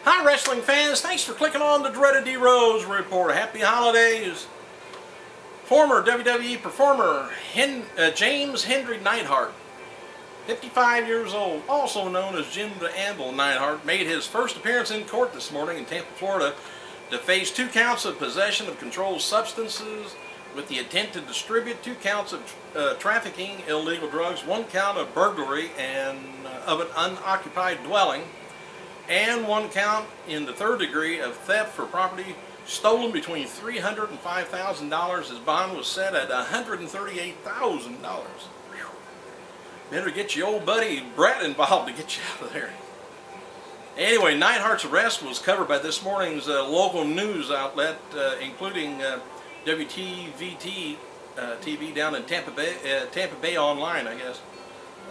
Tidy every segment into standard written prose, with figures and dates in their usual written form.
Hi wrestling fans, thanks for clicking on the Dreaded D Rose Report. Happy holidays. Former WWE performer James Henry Neidhart, 55 years old, also known as Jim the Anvil Neidhart, made his first appearance in court this morning in Tampa, Florida to face 2 counts of possession of controlled substances with the intent to distribute, 2 counts of trafficking illegal drugs, 1 count of burglary and of an unoccupied dwelling, and 1 count in the 3rd degree of theft for property stolen between $300 and $5,000. His bond was set at $138,000. Better get your old buddy Brett involved to get you out of there. Anyway, Neidhart's arrest was covered by this morning's local news outlet, including WTVT TV down in Tampa Bay Online, I guess.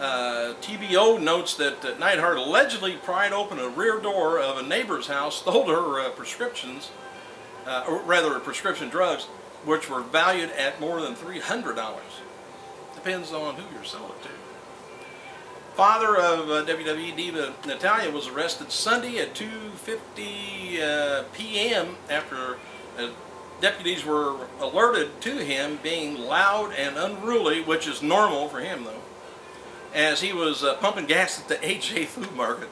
TBO notes that Neidhart allegedly pried open a rear door of a neighbor's house, stole her prescriptions, or rather prescription drugs, which were valued at more than $300. Depends on who you're selling it to. Father of WWE diva Natalya was arrested Sunday at 2:50 p.m. after deputies were alerted to him being loud and unruly, which is normal for him though, as he was pumping gas at the AJ Food Market.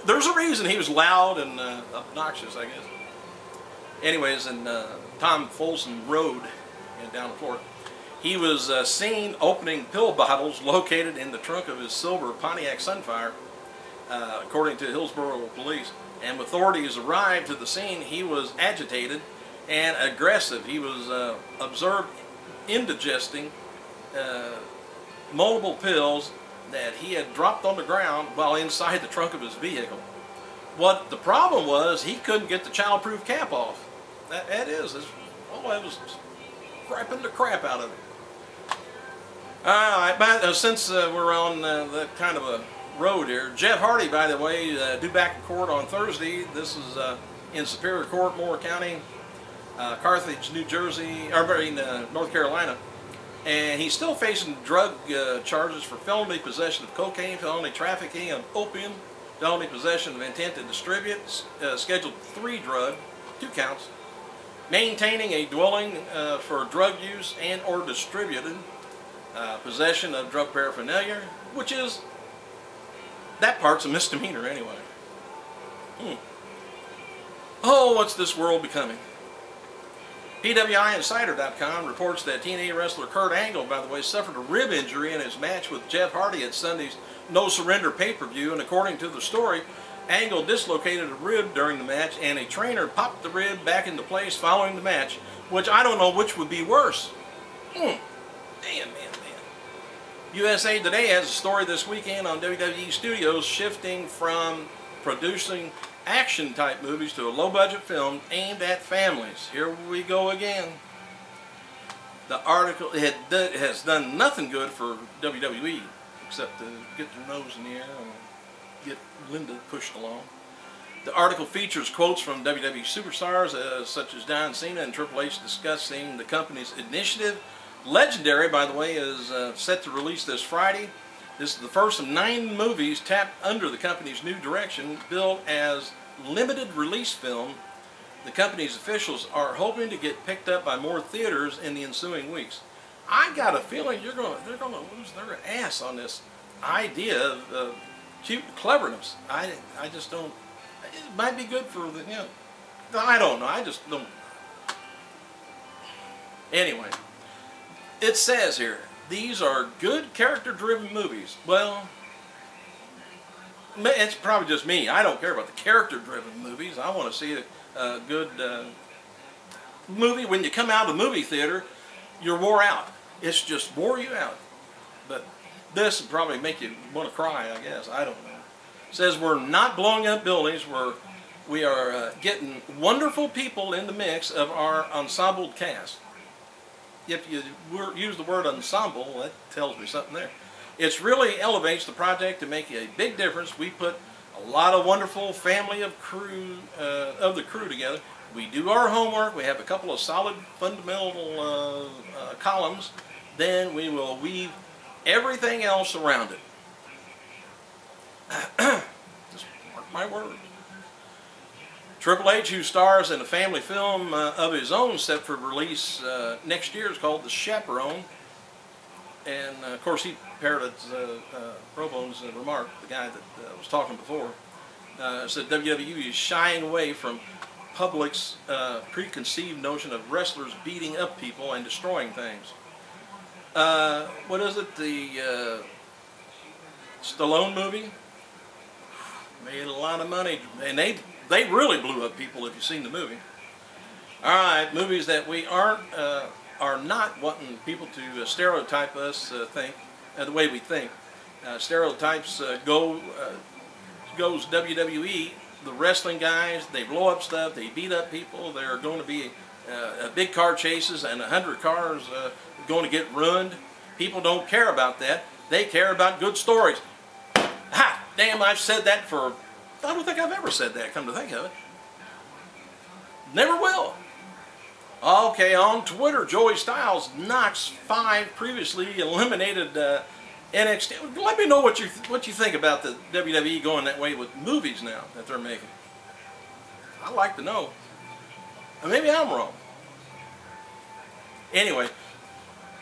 There's a reason he was loud and obnoxious, I guess. Anyways, in Tom Folsom Road down in Florida, he was seen opening pill bottles located in the trunk of his silver Pontiac Sunfire, according to Hillsborough police. And when authorities arrived to the scene, he was agitated and aggressive. He was observed indigesting multiple pills that he had dropped on the ground while inside the trunk of his vehicle. What the problem was, he couldn't get the childproof cap off. That was griping the crap out of it. Alright, but since we're on that kind of a road here, Jeff Hardy, by the way, due back in court on Thursday. This is in Superior Court, Moore County, Carthage, New Jersey, North Carolina. And he's still facing drug charges for felony possession of cocaine, felony trafficking of opium, felony possession of intent to distribute, Schedule 3 drug, 2 counts, maintaining a dwelling for drug use and or distributed, possession of drug paraphernalia, which is, that part's a misdemeanor anyway. Oh, what's this world becoming? PWIinsider.com reports that TNA wrestler Kurt Angle, by the way, suffered a rib injury in his match with Jeff Hardy at Sunday's No Surrender pay-per-view, and according to the story, Angle dislocated a rib during the match, and a trainer popped the rib back into place following the match, which I don't know which would be worse. Man. USA Today has a story this weekend on WWE Studios shifting from producing action-type movies to a low-budget film aimed at families. Here we go again. The article has done nothing good for WWE except to get their nose in the air and get Linda pushed along. The article features quotes from WWE superstars such as John Cena and Triple H discussing the company's initiative. Legendary, by the way, is set to release this Friday. This is the first of 9 movies tapped under the company's new direction, billed as limited release film. The company's officials are hoping to get picked up by more theaters in the ensuing weeks. I got a feeling they're going to lose their ass on this idea of cute cleverness. I just don't. It might be good for the, I don't know. I just don't. Anyway, it says here, these are good character-driven movies. Well, it's probably just me. I don't care about the character-driven movies. I want to see a good movie. When you come out of the movie theater, you're wore out. It's just wore you out. But this would probably make you want to cry, I guess. I don't know. It says we're not blowing up buildings. We are getting wonderful people in the mix of our ensemble cast. If you use the word ensemble, that tells me something there. It really elevates the project to make a big difference. We put a lot of wonderful family of the crew together. We do our homework. We have a couple of solid fundamental columns. Then we will weave everything else around it. Just mark my words. Triple H, who stars in a family film of his own set for release next year, is called The Chaperone. And of course he parroted Provone's remark, the guy that was talking before. Said WWE is shying away from public's preconceived notion of wrestlers beating up people and destroying things. What is it? The Stallone movie made a lot of money, and they really blew up people if you've seen the movie. All right, movies that we are not wanting people to stereotype us the way we think. Stereotypes goes WWE. The wrestling guys, they blow up stuff, they beat up people. There are going to be big car chases and 100 cars going to get ruined. People don't care about that. They care about good stories. Ha! Damn, I've said that for... I don't think I've ever said that, come to think of it. Never will. Okay, on Twitter, Joey Styles knocks 5 previously eliminated NXT. Let me know what you think about the WWE going that way with movies now that they're making. I'd like to know. Or maybe I'm wrong. Anyway,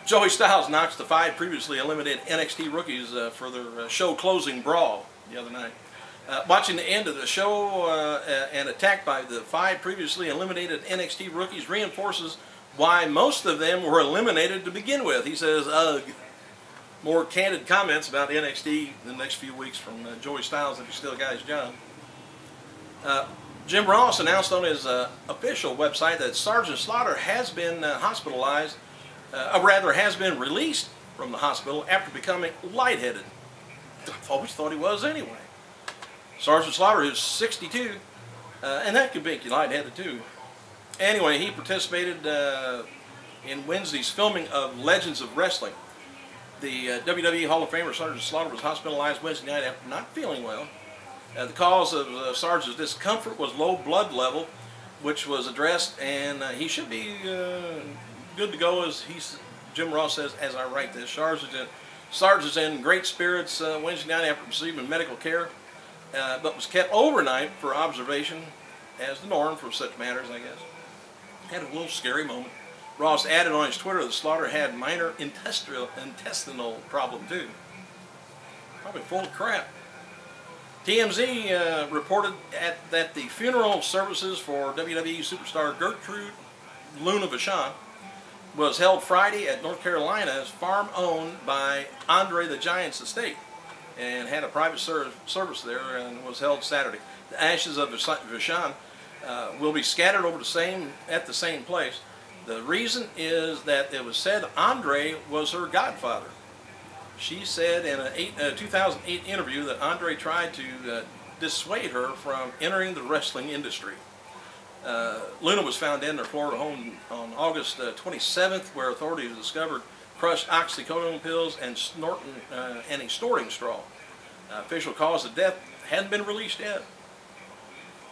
Joey Styles knocks the 5 previously eliminated NXT rookies for their show closing brawl the other night. Watching the end of the show and attacked by the 5 previously eliminated NXT rookies reinforces why most of them were eliminated to begin with. He says, ugh. More candid comments about NXT in the next few weeks from Joey Styles if he still got his job. Jim Ross announced on his official website that Sergeant Slaughter has been hospitalized, rather has been released from the hospital after becoming lightheaded. I always thought he was anyway. Sergeant Slaughter is 62, and that could make you lightheaded too. Anyway, he participated in Wednesday's filming of Legends of Wrestling. The WWE Hall of Famer Sergeant Slaughter was hospitalized Wednesday night after not feeling well. The cause of Sarge's discomfort was low blood level, which was addressed, and he should be good to go, as Jim Ross says, as I write this. Sarge is in great spirits Wednesday night after receiving medical care, but was kept overnight for observation, as the norm for such matters, I guess. Had a little scary moment. Ross added on his Twitter that Slaughter had minor intestinal problem too. Probably full of crap. TMZ reported that the funeral services for WWE superstar Gertrude Luna Vachon was held Friday at North Carolina's farm owned by Andre the Giant's estate, and had a private service there, and was held Saturday. The ashes of Vachon will be scattered over at the same place. The reason is that it was said Andre was her godfather. She said in a 2008 interview that Andre tried to dissuade her from entering the wrestling industry. Luna was found in her Florida home on August 27th, where authorities discovered crushed oxycodone pills and a snorting straw. Official cause of death hadn't been released yet.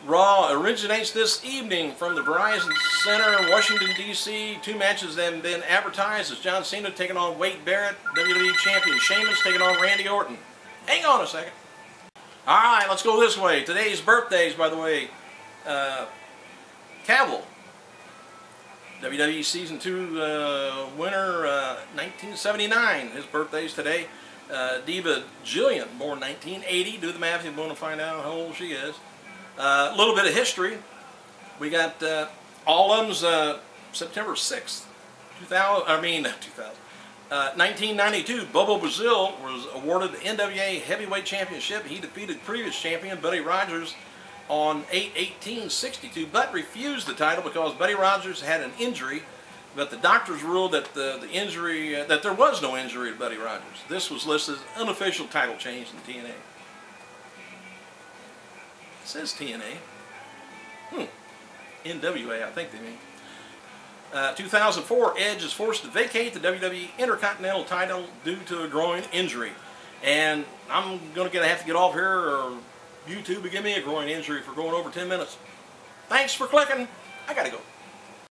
Raw originates this evening from the Verizon Center in Washington, D.C. 2 matches have been advertised as John Cena taking on Wade Barrett, WWE Champion Sheamus taking on Randy Orton. Hang on a second. All right, let's go this way. Today's birthdays, by the way. Cavill, WWE Season 2 winner, 1979. His birthday's today. Diva Jillian, born 1980. Do the math if you want to find out how old she is. A little bit of history. We got all of them's September 6th, 1992. Bobo Brazil was awarded the NWA Heavyweight Championship. He defeated previous champion Buddy Rogers on 8/18/62, but refused the title because Buddy Rogers had an injury. But the doctors ruled that that there was no injury to Buddy Rogers. This was listed as unofficial title change in TNA. It says TNA. NWA, I think they mean. 2004, Edge is forced to vacate the WWE Intercontinental title due to a groin injury. And I'm going to have to get off here, or YouTube will give me a groin injury for going over 10 minutes. Thanks for clicking. I got to go.